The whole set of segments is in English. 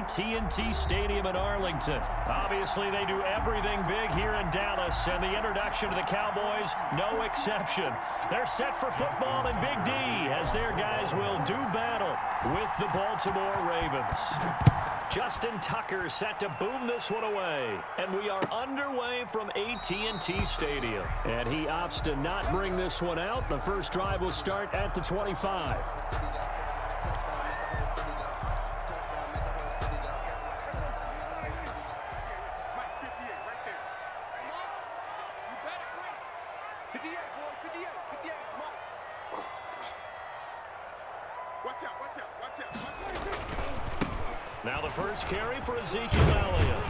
AT&T Stadium in Arlington. Obviously, they do everything big here in Dallas, and the introduction to the Cowboys, no exception. They're set for football in Big D as their guys will do battle with the Baltimore Ravens. Justin Tucker set to boom this one away. And we are underway from AT&T Stadium. And he opts to not bring this one out. The first drive will start at the 25. Now the first carry for Ezekiel Elliott.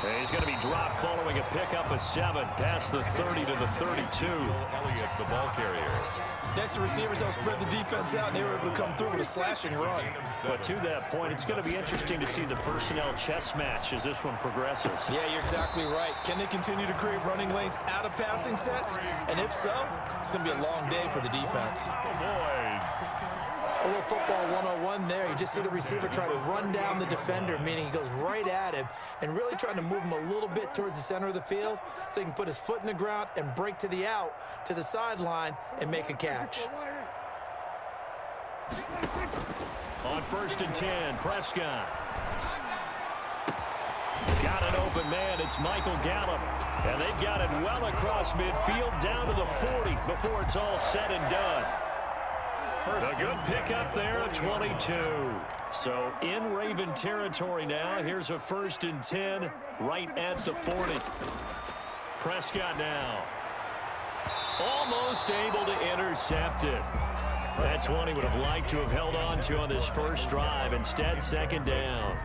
And he's going to be dropped following a pickup of 7 past the 30 to the 32. Elliott, the ball carrier. Next, the receivers help spread the defense out, and they were able to come through with a slashing run. But to that point, it's going to be interesting to see the personnel chess match as this one progresses. Yeah, you're exactly right. Can they continue to create running lanes out of passing sets? And if so, it's going to be a long day for the defense. A little football 101 there. You just see the receiver try to run down the defender, meaning he goes right at him and really trying to move him a little bit towards the center of the field so he can put his foot in the ground and break to the out, to the sideline, and make a catch. On 1st and 10, Prescott. Got an open man. It's Michael Gallup. And they've got it well across midfield down to the 40 before it's all said and done. A good pickup there at 22. So in Raven territory now. Here's a 1st and 10 right at the 40. Prescott now. Almost able to intercept it. That's one he would have liked to have held on to on this first drive. Instead, 2nd down.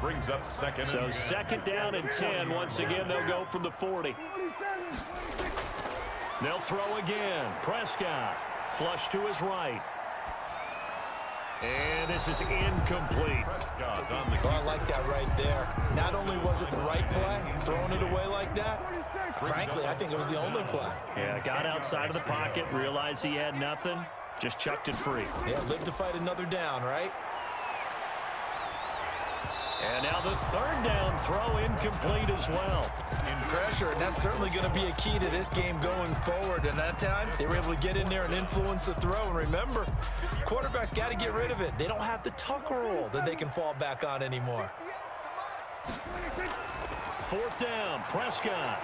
Brings up 2nd. So 2nd down and 10. Once again, they'll go from the 40. They'll throw again. Prescott. Flush to his right. And this is incomplete. Oh, I like that right there. Not only was it the right play, throwing it away like that, frankly, I think it was the only play. Yeah, got outside of the pocket, realized he had nothing, just chucked it free. Yeah, live to fight another down, right? And now the 3rd down throw incomplete as well. In pressure, and that's certainly going to be a key to this game going forward. And that time, they were able to get in there and influence the throw. And remember, quarterbacks got to get rid of it. They don't have the tuck rule that they can fall back on anymore. 4th down, Prescott.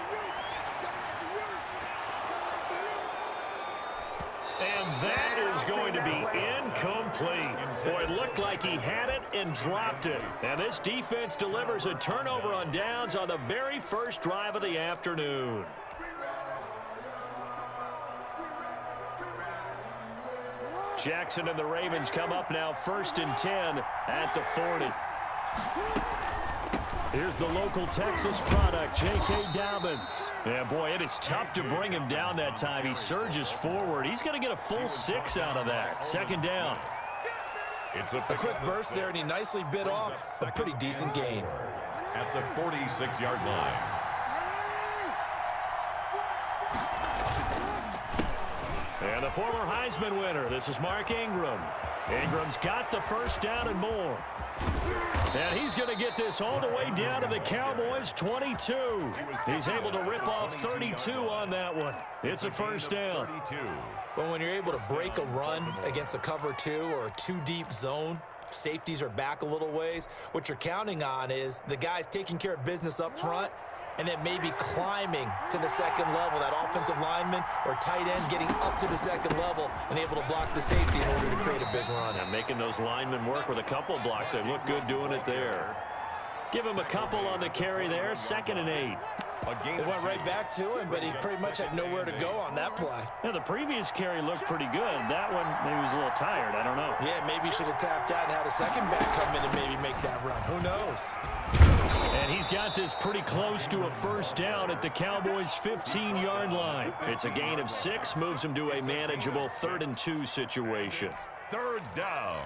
And that is going to be incomplete. Boy, it looked like he had it and dropped it. And this defense delivers a turnover on downs on the very first drive of the afternoon. Jackson and the Ravens come up now 1st and 10 at the 40. Here's the local Texas product, J.K. Dobbins. Yeah, boy, it is tough to bring him down that time. He surges forward. He's going to get a full 6 out of that. 2nd down. It's a quick burst there, and he nicely bit off a pretty decent gain. At the 46-yard line. And the former Heisman winner, this is Mark Ingram. Ingram's got the 1st down and more. And he's going to get this all the way down to the Cowboys' 22. He's able to rip off 32 on that one. It's a 1st down. Well, when you're able to break a run against a cover 2 or a 2-deep zone, safeties are back a little ways. What you're counting on is the guys taking care of business up front and then maybe climbing to the 2nd level, that offensive lineman or tight end getting up to the 2nd level and able to block the safety in order to create a big run. And making those linemen work with a couple of blocks. They look good doing it there. Give him a couple on the carry there. 2nd and 8. They went right back to him, but he pretty much had nowhere to go on that play. Yeah, the previous carry looked pretty good. That one, maybe he was a little tired. I don't know. Yeah, maybe he should have tapped out and had a 2nd back come in and maybe make that run. Who knows? And he's got this pretty close to a 1st down at the Cowboys' 15-yard line. It's a gain of 6, moves him to a manageable 3rd and 2 situation. 3rd down.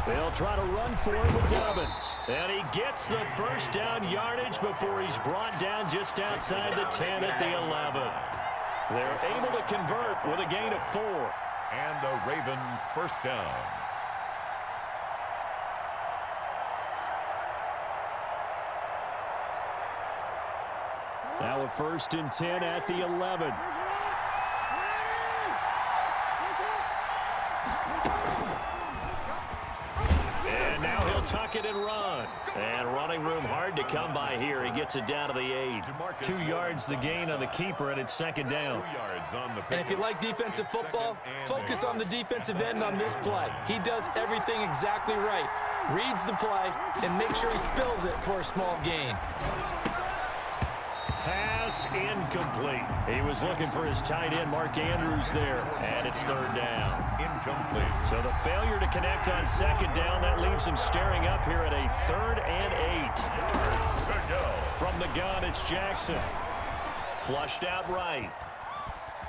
They'll try to run for it with Dobbins. And he gets the 1st down yardage before he's brought down just outside the 10 at the 11. They're able to convert with a gain of 4. And a Raven first down. Now a 1st and 10 at the 11. And now he'll tuck it and run. And running room hard to come by here. He gets it down to the 8. 2 yards the gain on the keeper, and it's 2nd down. 2 yards on the And if you like defensive football, focus on the defensive end on this play. He does everything exactly right. Reads the play and makes sure he spills it for a small gain. Pass incomplete. He was looking for his tight end, Mark Andrews, there. And it's 3rd down. Incomplete. So the failure to connect on 2nd down, that leaves him staring up here at a 3rd and 8. Yards to go. From the gun, it's Jackson. Flushed out right.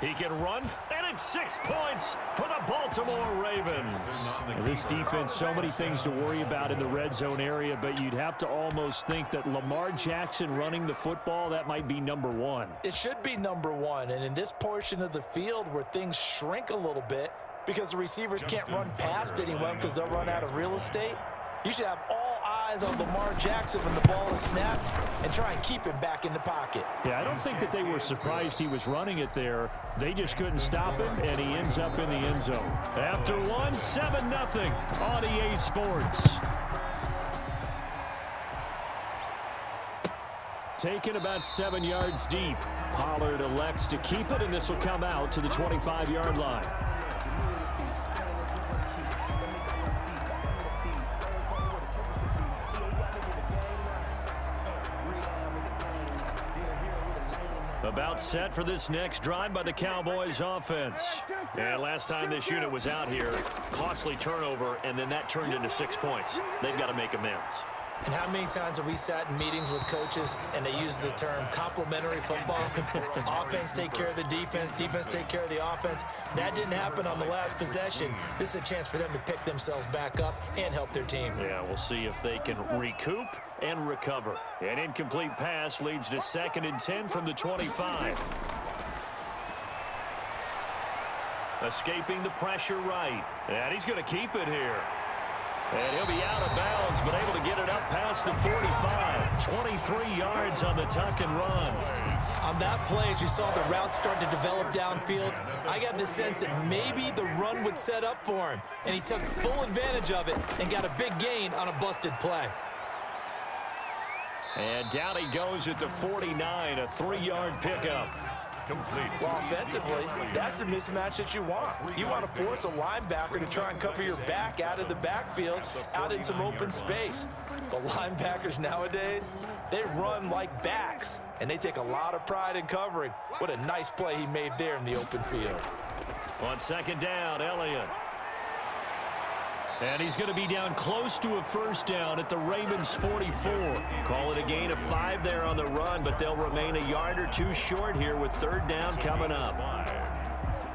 He can run, and it's 6 points for the Baltimore Ravens. This defense, so many things to worry about in the red zone area, but you'd have to almost think that Lamar Jackson running the football, that might be number 1. It should be number 1, and in this portion of the field where things shrink a little bit because the receivers can't run past anyone because they'll run out of real estate, you should have all eyes on Lamar Jackson when the ball is snapped and try and keep him back in the pocket. Yeah, I don't think that they were surprised he was running it there. They just couldn't stop him, and he ends up in the end zone. After 1, 7-0 on EA Sports. Taken about 7 yards deep. Pollard elects to keep it, and this will come out to the 25-yard line. About set for this next drive by the Cowboys offense. And last time this unit was out here, costly turnover, and then that turned into 6 points. They've got to make amends. And how many times have we sat in meetings with coaches and they use the term complementary football? Offense take care of the defense, defense take care of the offense. That didn't happen on the last possession. This is a chance for them to pick themselves back up and help their team. Yeah, we'll see if they can recoup and recover. An incomplete pass leads to 2nd and 10 from the 25. Escaping the pressure right. And he's going to keep it here. And he'll be out of bounds, but able to get it up past the 45. 23 yards on the tuck and run. On that play, as you saw the route start to develop downfield, I got the sense that maybe the run would set up for him. And he took full advantage of it and got a big gain on a busted play. And down he goes at the 49, a 3-yard pickup. Complete. Well, offensively, that's the mismatch that you want. You want to force a linebacker to try and cover your back out of the backfield, out in some open space. The linebackers nowadays, they run like backs, and they take a lot of pride in covering. What a nice play he made there in the open field. On 2nd down, Elliott. And he's going to be down close to a 1st down at the Ravens 44. Call it a gain of 5 there on the run, but they'll remain a yard or 2 short here with 3rd down coming up.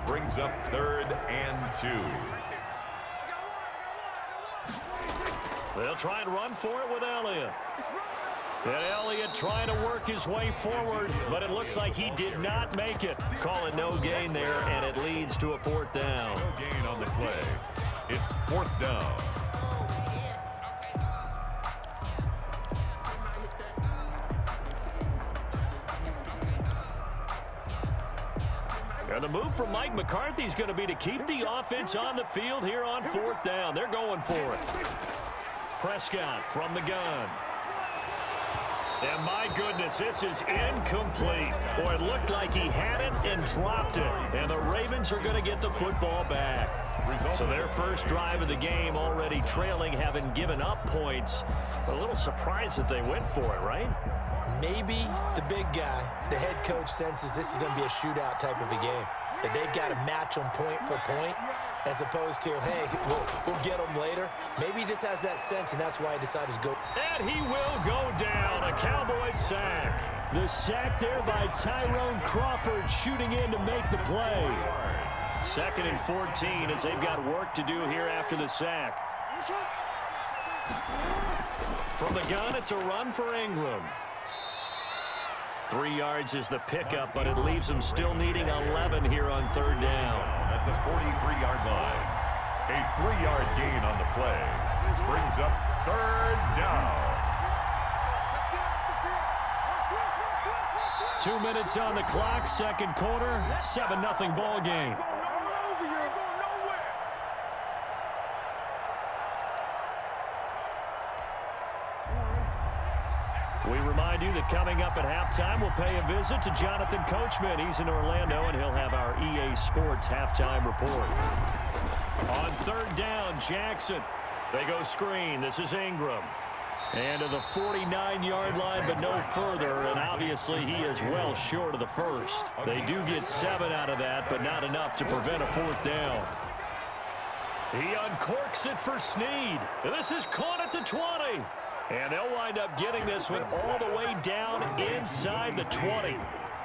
Brings up 3rd and 2. They'll try and run for it with Elliott. And Elliott trying to work his way forward, but it looks like he did not make it. Call it no gain there, and it leads to a 4th down. No gain on the play. It's 4th down. And the move from Mike McCarthy is going to be to keep the offense on the field here on 4th down. They're going for it. Prescott from the gun. And my goodness, this is incomplete. Boy, it looked like he had it and dropped it. And the Ravens are going to get the football back. So their first drive of the game already trailing, having given up points. A little surprised that they went for it, right? Maybe the big guy, the head coach, senses this is going to be a shootout type of a game. That they've got to match them point for point, as opposed to, hey, we'll get them later. Maybe he just has that sense, and that's why he decided to go. And he will go down. A Cowboys sack. The sack there by Tyrone Crawford, shooting in to make the play. 2nd and 14 as they've got work to do here after the sack. From the gun, it's a run for Ingram. 3 yards is the pickup, but it leaves them still needing 11 here on third down. At the 43-yard line. A 3-yard gain on the play. Brings up third down. 2 minutes on the clock, second quarter, 7-0 ball game. We remind you that coming up at halftime, we'll pay a visit to Jonathan Coachman. He's in Orlando, and he'll have our EA Sports halftime report. On third down, Jackson. They go screen. This is Ingram. And to the 49-yard line, but no further, and obviously he is well short of the first. They do get 7 out of that, but not enough to prevent a fourth down. He uncorks it for Snead. This is caught at the 20. And they'll wind up getting this one all the way down inside the 20.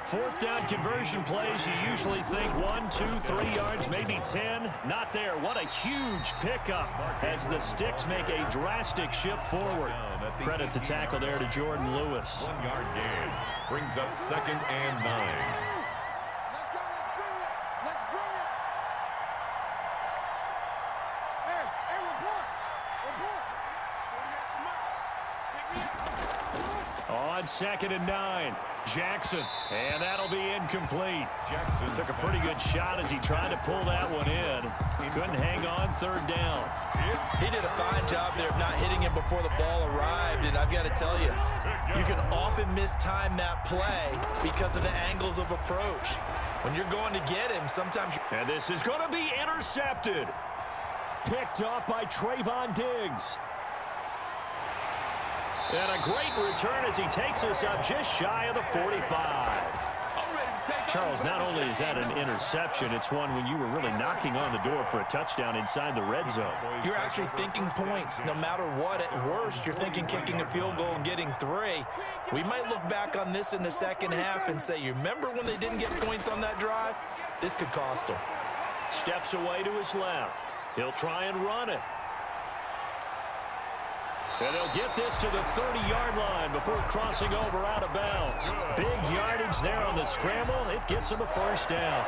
Fourth down conversion plays, you usually think 1, 2, 3 yards, maybe 10. Not there. What a huge pickup as the Sticks make a drastic shift forward. Credit the tackle there to Jordan Lewis. 1-yard gain. Brings up 2nd and 9. On 2nd and 9, Jackson, and that'll be incomplete. Jackson took a pretty good shot as he tried to pull that one in. He couldn't hang on third down. He did a fine job there of not hitting him before the ball arrived, and I've got to tell you, you can often mistime that play because of the angles of approach. When you're going to get him, sometimes And this is going to be intercepted. Picked off by Trayvon Diggs. And a great return as he takes us up just shy of the 45. Charles, not only is that an interception, it's one when you were really knocking on the door for a touchdown inside the red zone. You're actually thinking points. No matter what, at worst, you're thinking kicking a field goal and getting 3. We might look back on this in the second half and say, you remember when they didn't get points on that drive? This could cost them. Steps away to his left. He'll try and run it. And they'll get this to the 30-yard line before crossing over out of bounds. Big yardage there on the scramble. It gets them a first down.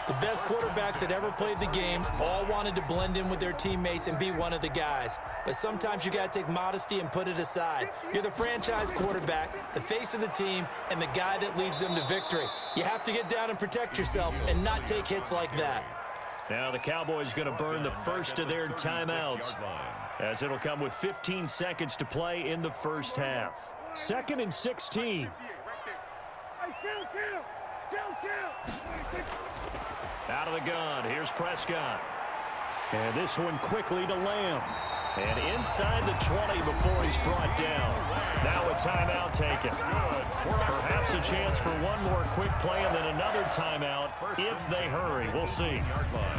The best quarterbacks that ever played the game all wanted to blend in with their teammates and be one of the guys. But sometimes you got to take modesty and put it aside. You're the franchise quarterback, the face of the team, and the guy that leads them to victory. You have to get down and protect yourself and not take hits like that. Now the Cowboys going to burn the first of their timeouts, as it'll come with 15 seconds to play in the first half. 2nd and 16. Out of the gun, here's Prescott. And this one quickly to Lamb. And inside the 20 before he's brought down. Now a timeout taken. Perhaps a chance for one more quick play and then another timeout if they hurry. We'll see.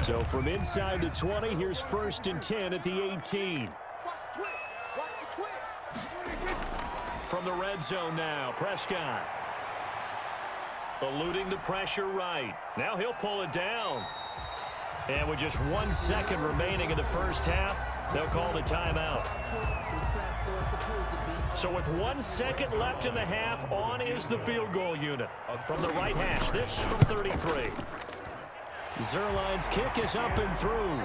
So from inside the 20, here's 1st and 10 at the 18. From the red zone now, Prescott. Eluding the pressure right. Now he'll pull it down. And with just 1 second remaining in the first half, they'll call the timeout. So with 1 second left in the half, on is the field goal unit. From the right hash, this from 33. Zerline's kick is up and through.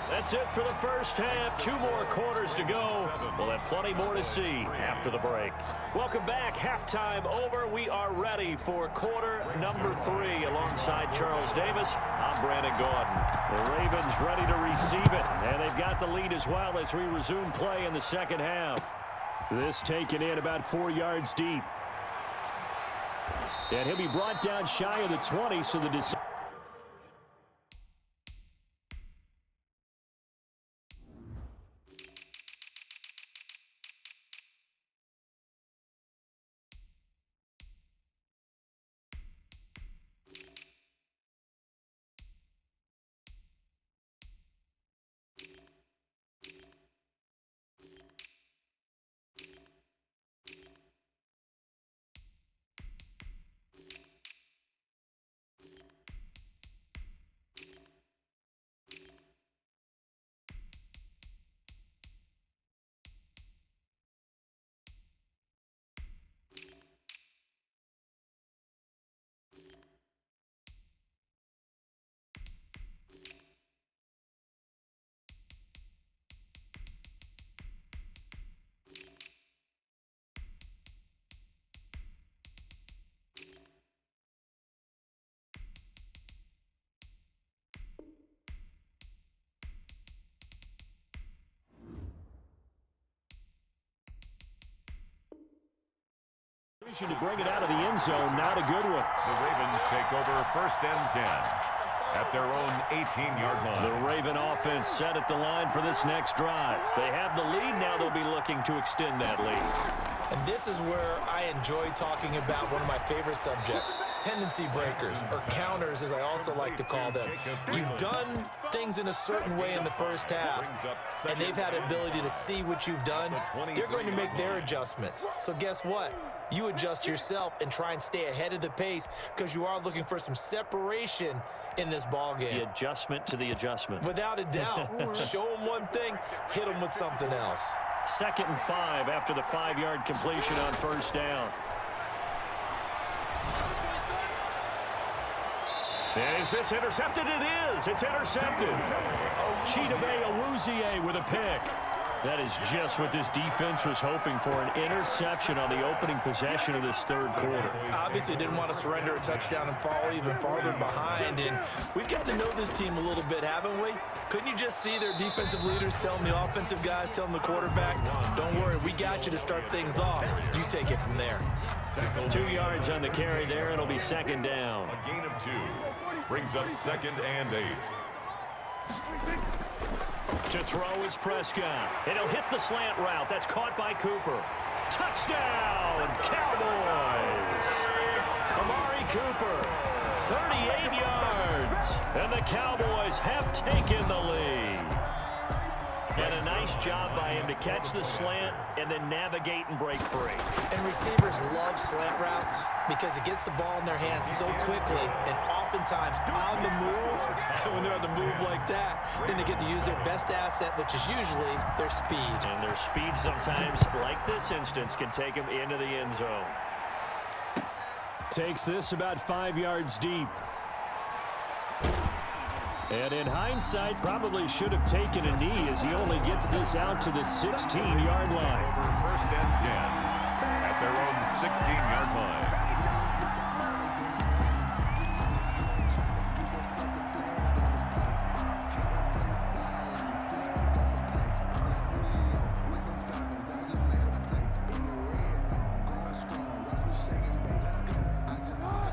That's it for the first half. 2 more quarters to go. We'll have plenty more to see after the break. Welcome back. Halftime over. We are ready for quarter number 3 alongside Charles Davis. I'm Brandon Gordon. The Ravens ready to receive it, and they've got the lead as well as we resume play in the second half. This taken in about 4 yards deep. And he'll be brought down shy of the 20, so the decision. decision to bring it out of the end zone. Not a good one. The Ravens take over 1st and 10 at their own 18-yard line. The Raven offense set at the line for this next drive. They have the lead. Now they'll be looking to extend that lead. And this is where I enjoy talking about one of my favorite subjects, tendency breakers, or counters as I also like to call them. You've done things in a certain way in the first half, and they've had the ability to see what you've done. They're going to make their adjustments. So guess what? You adjust yourself and try and stay ahead of the pace because you are looking for some separation in this ball game. The adjustment to the adjustment. Without a doubt. Show them one thing, hit them with something else. 2nd and 5 after the 5-yard completion on 1st down. And is this intercepted? It is. It's intercepted. Chidobe Awuzie with a pick. That is just what this defense was hoping for, an interception on the opening possession of this 3rd quarter. Obviously didn't want to surrender a touchdown and fall even farther behind, and we've got to know this team a little bit, haven't we? Couldn't you just see their defensive leaders telling the offensive guys, telling the quarterback, don't worry, we got you to start things off. You take it from there. 2 yards on the carry there. It'll be 2nd down. A gain of 2 brings up 2nd and 8. To throw is Prescott. It'll hit the slant route. That's caught by Cooper. Touchdown, Cowboys! Amari Cooper, 38 yards. And the Cowboys have taken the lead. And a nice job by him to catch the slant and then navigate and break free. And receivers love slant routes because it gets the ball in their hands so quickly and oftentimes on the move. And when they're on the move like that, then they get to use their best asset, which is usually their speed. And their speed sometimes, like this instance, can take them into the end zone. Takes this about 5 yards deep. And in hindsight, probably should have taken a knee as he only gets this out to the 16-yard line. Over 1st and 10 at their own 16-yard line.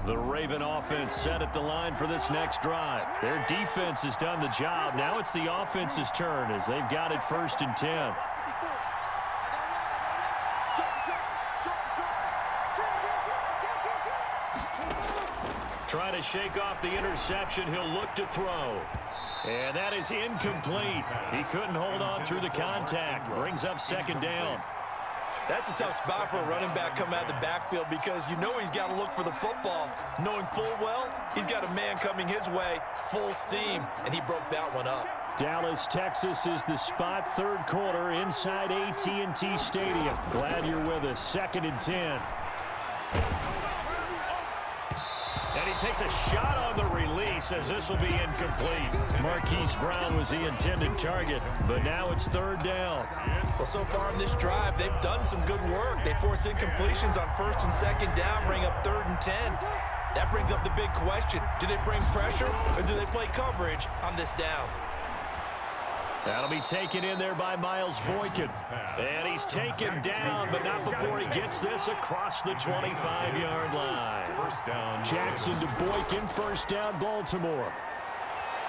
The Raven offense set at the line for this next drive. Their defense has done the job. Now it's the offense's turn as they've got it 1st and 10. Trying to shake off the interception. He'll look to throw. And that is incomplete. He couldn't hold on through the contact. Brings up 2nd down. That's a tough spot for a running back coming out of the backfield because you know he's got to look for the football, knowing full well he's got a man coming his way, full steam, and he broke that one up. Dallas, Texas is the spot, 3rd quarter inside AT&T Stadium. Glad you're with us. 2nd and 10. And he takes a shot on the release as this will be incomplete. Marquise Brown was the intended target, but now it's 3rd down. Well, so far in this drive, they've done some good work. They force incompletions on 1st and 2nd down, bring up 3rd and 10. That brings up the big question. Do they bring pressure or do they play coverage on this down? That'll be taken in there by Miles Boykin. And he's taken down, but not before he gets this across the 25-yard line. 1st down. Jackson to Boykin, 1st down, Baltimore.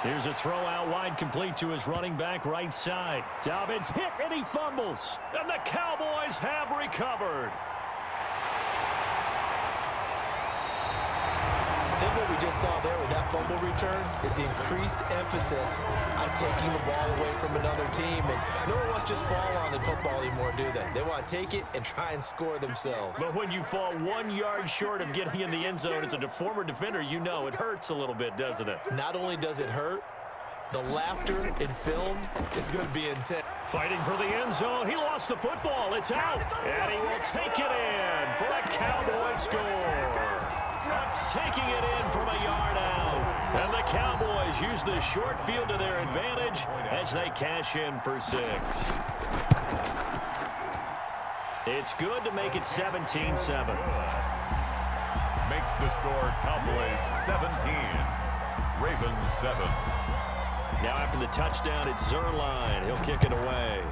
Here's a throw out wide, complete to his running back right side. Dobbins hit and he fumbles. And the Cowboys have recovered. I think what we just saw there with that fumble return is the increased emphasis on taking the ball away from another team. And no one wants to just fall on in football anymore, do they? They want to take it and try and score themselves. But when you fall 1 yard short of getting in the end zone as a former defender, you know it hurts a little bit, doesn't it? Not only does it hurt, the laughter in film is going to be intense. Fighting for the end zone. He lost the football. It's out. And he will take it in for a Cowboy score. Taking it in from a yard out. And the Cowboys use the short field to their advantage as they cash in for 6. It's good to make it 17-7. Makes the score Cowboys 17. Ravens 7. Now after the touchdown, it's Zerline. He'll kick it away.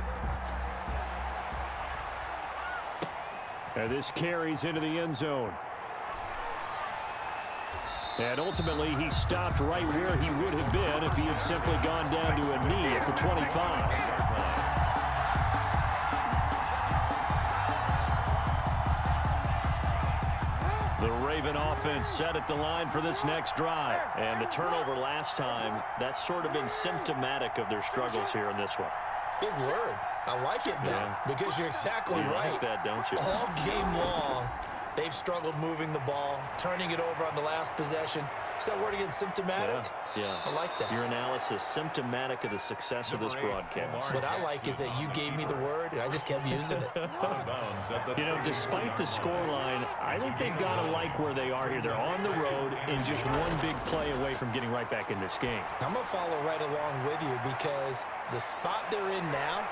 And this carries into the end zone. And ultimately, he stopped right where he would have been if he had simply gone down to a knee at the 25. The Raven offense set at the line for this next drive. And the turnover last time, that's sort of been symptomatic of their struggles here in this one. Big word. I like it, though, because you're exactly right. You like that, don't you? All game long, they've struggled moving the ball, turning it over on the last possession. Is that word again, symptomatic? Yeah. I like that. Your analysis, symptomatic of the success of this broadcast. What I like is that you gave me the word, and I just kept using it. You know, despite the scoreline, I think they've got to like where they are here. They're on the road and just one big play away from getting right back in this game. I'm going to follow right along with you because the spot they're in now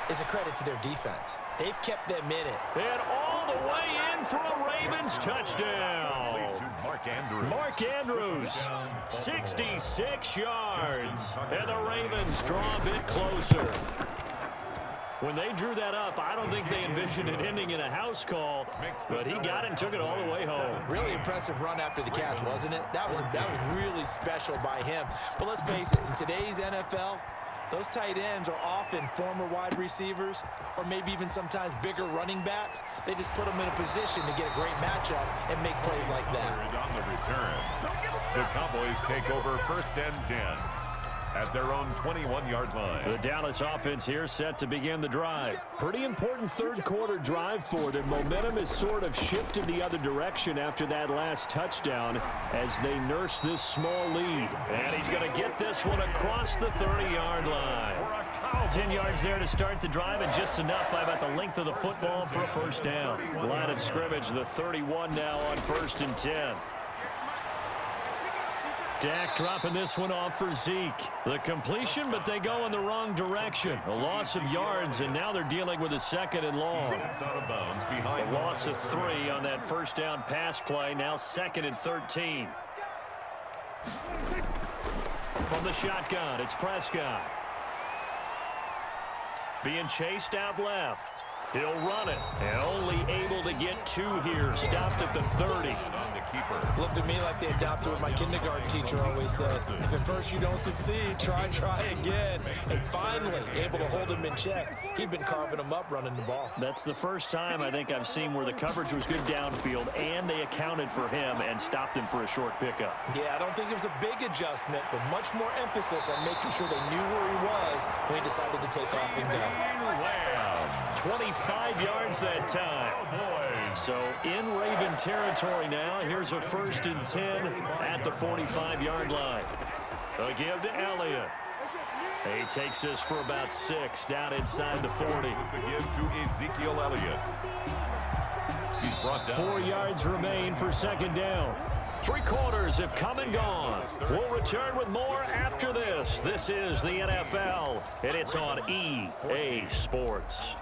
is a credit to their defense. They've kept them in it. And all the way in for a Ravens touchdown. Mark Andrews, 66 yards. And the Ravens draw a bit closer. When they drew that up, I don't think they envisioned it ending in a house call, but he got it and took it all the way home. Really impressive run after the catch, wasn't it? That was really special by him. But let's face it, in today's NFL, those tight ends are often former wide receivers or maybe even sometimes bigger running backs. They just put them in a position to get a great matchup and make plays like that. On the return, the Cowboys take over 1st and 10 at their own 21-yard line. The Dallas offense here set to begin the drive. Pretty important third-quarter drive for them. Momentum has sort of shifted the other direction after that last touchdown as they nurse this small lead. And he's going to get this one across the 30-yard line. 10 yards there to start the drive, and just enough by about the length of the football for a first down. Line of scrimmage, the 31 now on 1st and 10. Dak dropping this one off for Zeke. The completion, but they go in the wrong direction. A loss of yards, and now they're dealing with a 2nd and long. The loss of 3 on that first down pass play. Now 2nd and 13. From the shotgun, it's Prescott. Being chased out left. He'll run it, and only able to get 2 here. Stopped at the 30. Looked to me like they adopted what my kindergarten teacher always said. If at first you don't succeed, try again. And finally, able to hold him in check. He'd been carving him up running the ball. That's the first time I think I've seen where the coverage was good downfield, and they accounted for him and stopped him for a short pickup. Yeah, I don't think it was a big adjustment, but much more emphasis on making sure they knew where he was when he decided to take off and go. 25 yards that time. So in Raven territory now. Here's a 1st and 10 at the 45-yard line. A give to Elliott. He takes this for about 6 down inside the 40. The give to Ezekiel Elliott. He's brought down. 4 yards remain for 2nd down. 3 quarters have come and gone. We'll return with more after this. This is the NFL, and it's on EA Sports.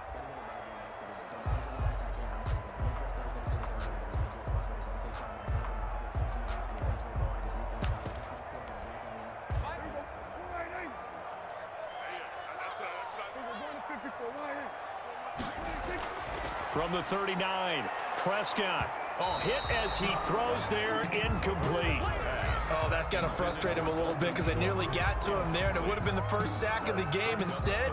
From the 39, Prescott. Oh, hit as he throws there, incomplete. Oh, that's got to frustrate him a little bit because they nearly got to him there, and it would have been the first sack of the game. Instead,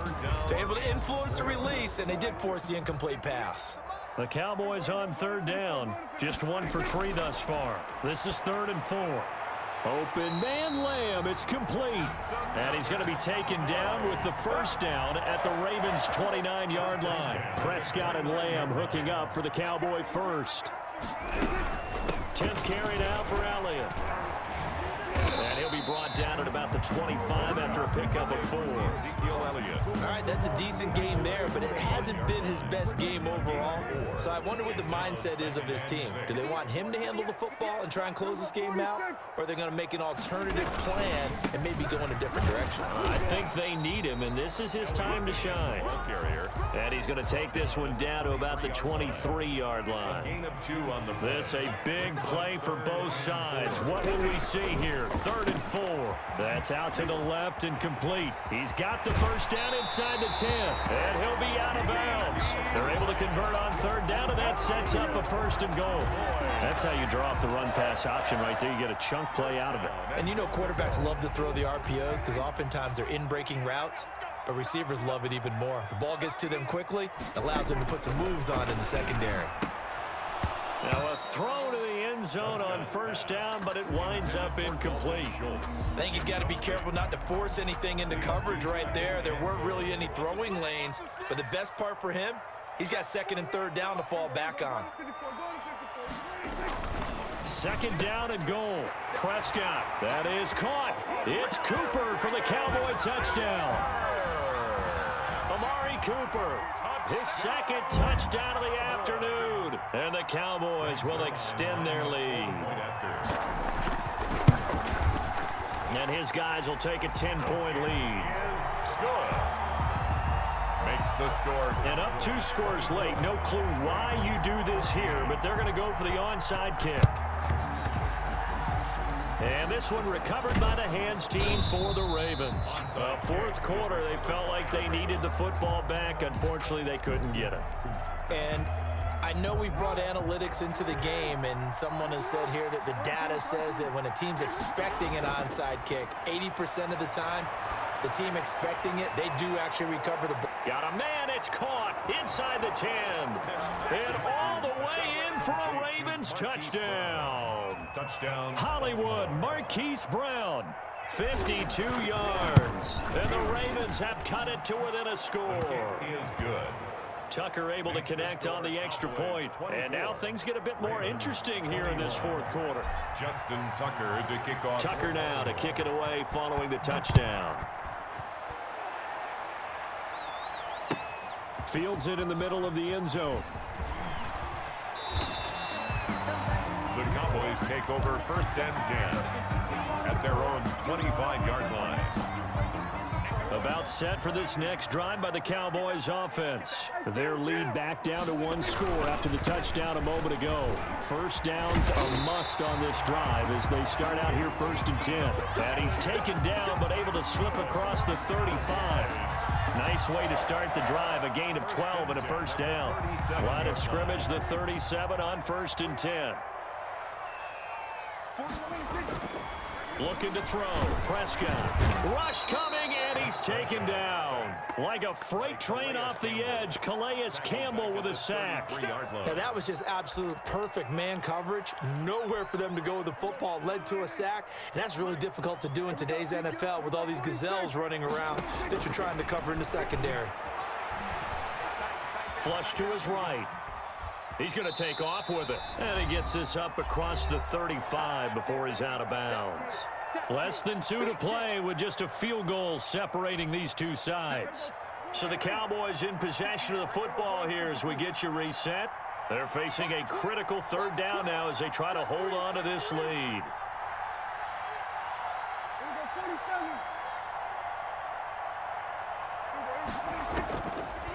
they're able to influence the release, and they did force the incomplete pass. The Cowboys on 3rd down. Just 1 for 3 thus far. This is 3rd and 4. Open man Lamb, it's complete. And he's going to be taken down with the first down at the Ravens' 29-yard line. Prescott and Lamb hooking up for the Cowboy first. 10th carry now for Elliott. And he'll be brought down at about the 25 after a pickup of 4. All right, that's a decent game there, but it hasn't been his best game overall. So I wonder what the mindset is of his team. Do they want him to handle the football and try and close this game out? Or are they going to make an alternative plan and maybe go in a different direction? I think they need him, and this is his time to shine. And he's going to take this one down to about the 23-yard line. This a big play for both sides. What will we see here? 3rd and 4. That's out to the left and complete. He's got the first down inside the 10, and he'll be out of bounds. They're able to convert on third down, and that sets up a first and goal. That's how you draw up the run-pass option right there. You get a chunk play out of it. And you know quarterbacks love to throw the RPOs because oftentimes they're in-breaking routes, but receivers love it even more. The ball gets to them quickly, allows them to put some moves on in the secondary. Now a throw to the end zone on first down, but it winds up incomplete. I think he's got to be careful not to force anything into coverage right there. There weren't really any throwing lanes, but the best part for him, he's got second and third down to fall back on. Second down and goal. Prescott. That is caught. It's Cooper for the Cowboy touchdown. Amari Cooper, his second touchdown of the afternoon. And the Cowboys will extend their lead. And his guys will take a 10-point lead. Good. Makes the score. And up 2 scores late. No clue why you do this here, but they're going to go for the onside kick. And this one recovered by the hands team for the Ravens. Fourth quarter, they felt like they needed the football back. Unfortunately, they couldn't get it. And I know we brought analytics into the game, and someone has said here that the data says that when a team's expecting an onside kick, 80% of the time, the team expecting it, they do actually recover the ball. Got a man, it's caught inside the 10. And all the way in for a Ravens touchdown. Touchdown. Hollywood, Marquise Brown, 52 yards. And the Ravens have cut it to within a score. He is good. Tucker able to connect on the extra point. And now things get a bit more interesting here in this fourth quarter. Justin Tucker to kick off. Tucker now to kick it away following the touchdown. Fields it in the middle of the end zone. The Cowboys take over first and 10 at their own 25-yard line. About set for this next drive by the Cowboys offense. Their lead back down to 1 score after the touchdown a moment ago. First down's a must on this drive as they start out here first and 10. And he's taken down but able to slip across the 35. Nice way to start the drive, a gain of 12 and a first down. Line of scrimmage, the 37 on first and 10. Looking to throw. Prescott. Rush coming, and he's taken down. Like a freight train off the edge, Calais Campbell with a sack. Now that was just absolute perfect man coverage. Nowhere for them to go with the football. Led to a sack, and that's really difficult to do in today's NFL with all these gazelles running around that you're trying to cover in the secondary. Flush to his right. He's going to take off with it. And he gets this up across the 35 before he's out of bounds. Less than 2 to play with just a field goal separating these two sides. So the Cowboys in possession of the football here as we get you reset. They're facing a critical third down now as they try to hold on to this lead.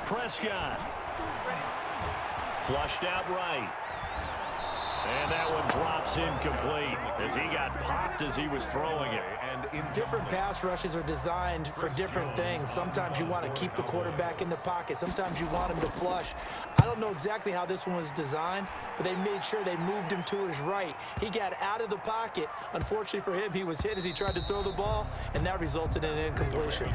Prescott. Flushed out right. And that one drops incomplete as he got popped as he was throwing it. Different pass rushes are designed for different things. Sometimes you want to keep the quarterback in the pocket. Sometimes you want him to flush. I don't know exactly how this one was designed, but they made sure they moved him to his right. He got out of the pocket. Unfortunately for him, he was hit as he tried to throw the ball, and that resulted in an incompletion.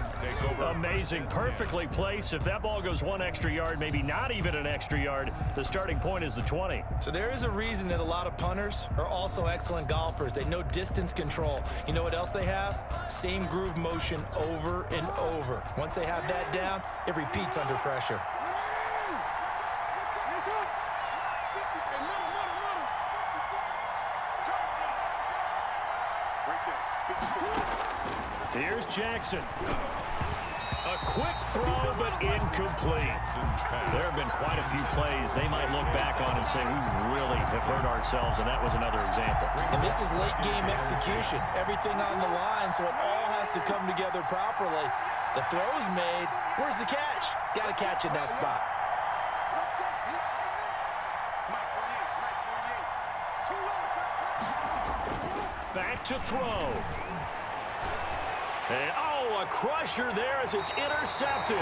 Amazing. Perfectly placed. If that ball goes 1 extra yard, maybe not even an extra yard, the starting point is the 20. So there is a reason that a lot of punters are also excellent golfers. They know distance control. You know what else they have? Same groove motion over and over. Once they have that down, it repeats under pressure. Here's Jackson. A quick throw, but incomplete. There have been quite a few plays they might look back on and say, we really have hurt ourselves, and that was another example. And this is late-game execution. Everything on the line, so it all has to come together properly. The throw's made. Where's the catch? Got to catch in that spot. Back to throw. And, oh, a crusher there as it's intercepted.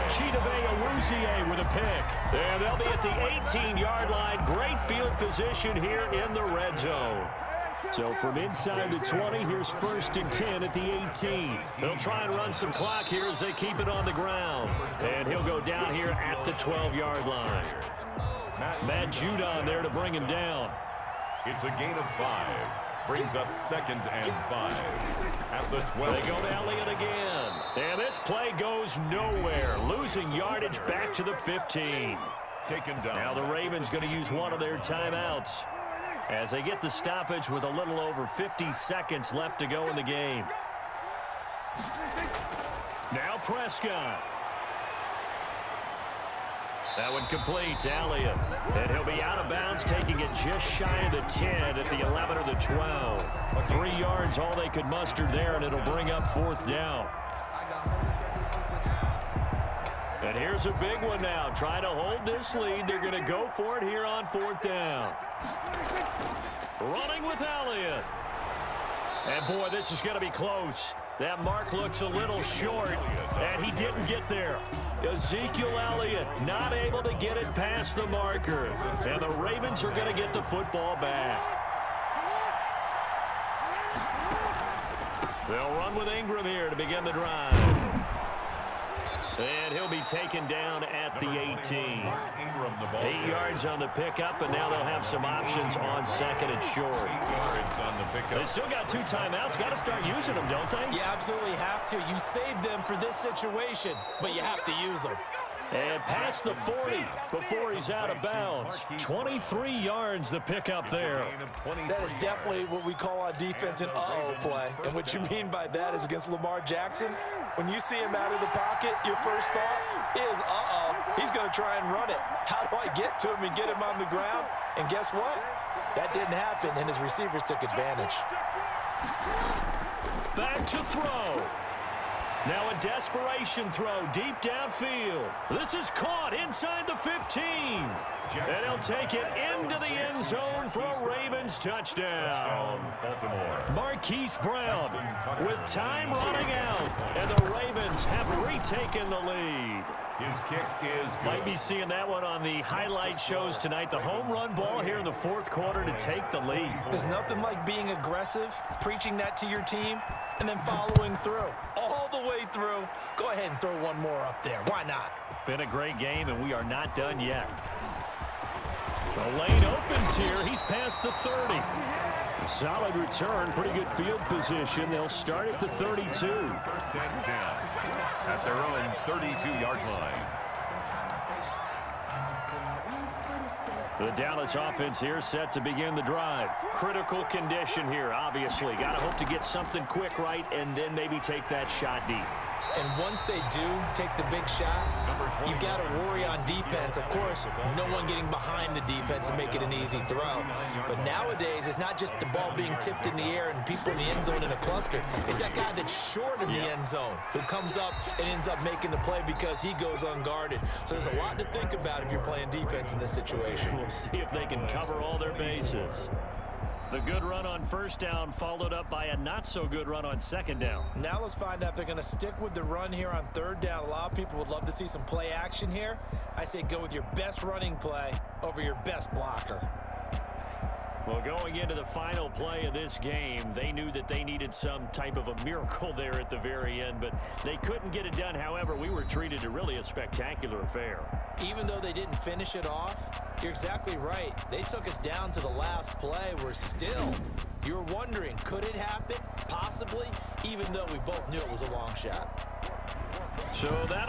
Chidobe Awuzie with a pick. And they'll be at the 18-yard line. Great field position here in the red zone. So from inside the 20, here's 1st and 10 at the 18. They'll try and run some clock here as they keep it on the ground. And he'll go down here at the 12-yard line. Matt Judon there to bring him down. It's a gain of 5. Brings up 2nd and 5 at the 12. They go to Elliott again. And this play goes nowhere. Losing yardage back to the 15. Taken down. Now the Ravens going to use one of their timeouts as they get the stoppage with a little over 50 seconds left to go in the game. Now Prescott. That one complete to Elliott. And he'll be out of bounds, taking it just shy of the 10 at the 11 or the 12. 3 yards, all they could muster there, and it'll bring up 4th down. And here's a big one now. Trying to hold this lead. They're going to go for it here on 4th down. Running with Elliott. And, boy, this is going to be close. That mark looks a little short, and he didn't get there. Ezekiel Elliott not able to get it past the marker. And the Ravens are going to get the football back. They'll run with Ingram here to begin the drive. And he'll be taken down at the 18. 8 yards on the pickup, and now they'll have some options on 2nd and short. 8 yards on the pickup. They still got 2 timeouts. Got to start using them, don't they? You absolutely have to. You save them for this situation, but you have to use them. And past the 40 before he's out of bounds. 23 yards the pickup there. That is definitely what we call on defense an uh-oh play. And what you mean by that is against Lamar Jackson, when you see him out of the pocket, your first thought is, uh-oh, he's going to try and run it. How do I get to him and get him on the ground? And guess what? That didn't happen, and his receivers took advantage. Back to throw. Now a desperation throw deep downfield. This is caught inside the 15. And he'll take it into the end zone for a Ravens touchdown. Marquise Brown with time running out. And the Ravens have retaken the lead. His kick is good. Might be seeing that one on the highlight shows tonight. The home run ball here in the 4th quarter to take the lead. There's nothing like being aggressive, preaching that to your team, and then following through. All the way through. Go ahead and throw one more up there. Why not? Been a great game, and we are not done yet. The lane opens here. He's past the 30. A solid return. Pretty good field position. They'll start at the 32. 1st and 10 at their own 32-yard line. The Dallas offense here set to begin the drive. Critical condition here, obviously. Got to hope to get something quick right and then maybe take that shot deep. And once they do take the big shot, you've got to worry on defense. Of course, no one getting behind the defense and make it an easy throw. But nowadays, it's not just the ball being tipped in the air and people in the end zone in a cluster. It's that guy that's short of the end zone who comes up and ends up making the play because he goes unguarded. So there's a lot to think about if you're playing defense in this situation. We'll see if they can cover all their bases. The good run on 1st down followed up by a not-so-good run on 2nd down. Now let's find out if they're going to stick with the run here on 3rd down. A lot of people would love to see some play action here. I say go with your best running play over your best blocker. Well, going into the final play of this game, they knew that they needed some type of a miracle there at the very end, but they couldn't get it done. However, we were treated to really a spectacular affair. Even though they didn't finish it off, you're exactly right. They took us down to the last play. We're still, you're wondering, could it happen? Possibly, even though we both knew it was a long shot. So that'll